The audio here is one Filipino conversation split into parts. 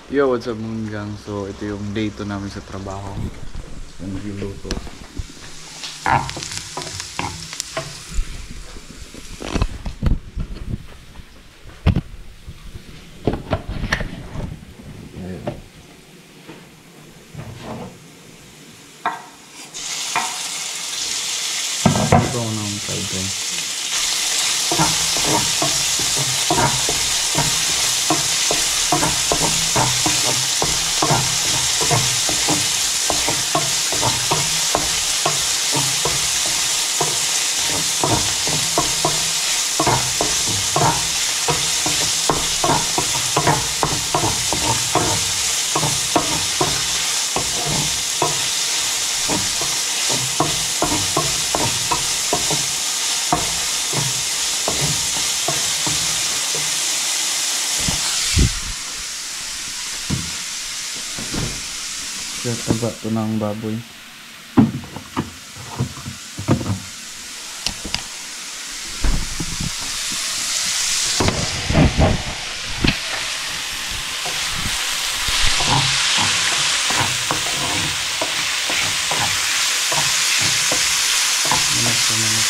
Yo, what's up mga gang? So, ito yung day 2 namin sa trabaho. Yung niluto. Ayan. Ito ako ng fried rice. Kaya taba ito ng baboy. Manas na manas.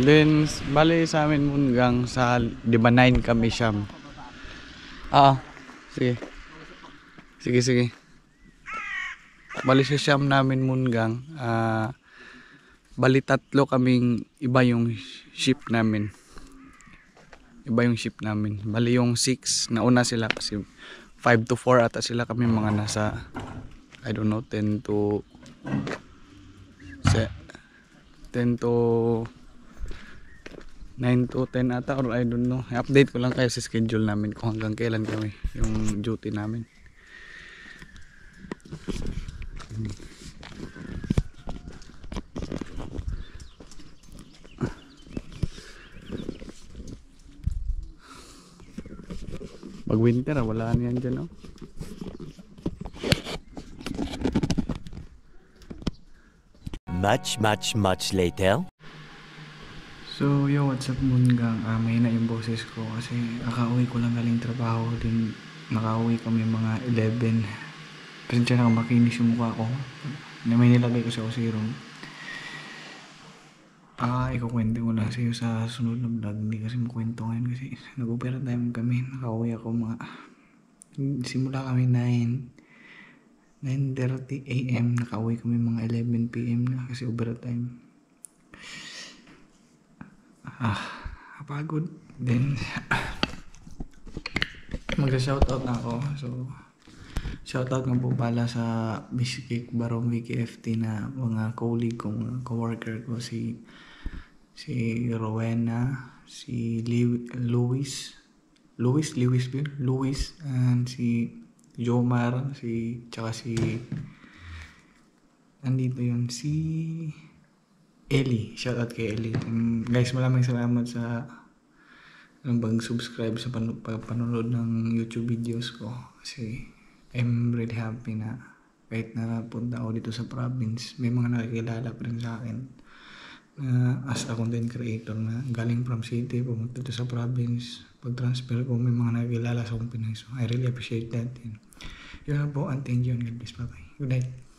Then, bali sa amin Mungang sa, di ba 9 kami Siyam. Sige. Sige. Bali sa Siyam namin Mungang, bali 3 kaming iba yung ship namin. Bali yung 6, nauna sila kasi 5 to 4 ata sila, kami mga nasa, I don't know, 10 to 9 to 10 ata, or I don't know. I-update ko lang kayo sa schedule namin kung hanggang kailan kami yung duty namin. Pag winter, wala niyan dyan, oh. Much later. So yo, what's up Mungang? May na yung boses ko kasi nakauwi ko lang galing trabaho, din nakauwi kami mga 11. Pasensya na kung makinis yung mukha ko na may nilagay ko sa serum. Ikukwento ko lang sa iyo sa sunod na vlog, hindi kasi makwento ngayon kasi nag-overtime kami. Nakauwi ako simula kami 9:30 AM, nakauwi kami mga 11 PM na kasi overtime. Kapagod. Then magsa-shoutout na ako. So shoutout nga po pala sa Biscake Barong VKFT na mga colleague ko, mga coworker ko, si Rowena, si Luis, and si Jomar, tsaka si nandito yun, si Ellie. Shoutout kay Ellie. And guys, maraming salamat sa pag-subscribe sa panonood ng YouTube videos ko. Kasi I'm really happy na kahit napunta ako dito sa province, may mga nakikilala pa rin sa akin as a content creator na galing from city, pumunta dito sa province. Pag-transfer ko, may mga nakikilala sa akong Pinay. So I really appreciate that. Yun lang po. And thank you and God bless. Bye-bye. Good night.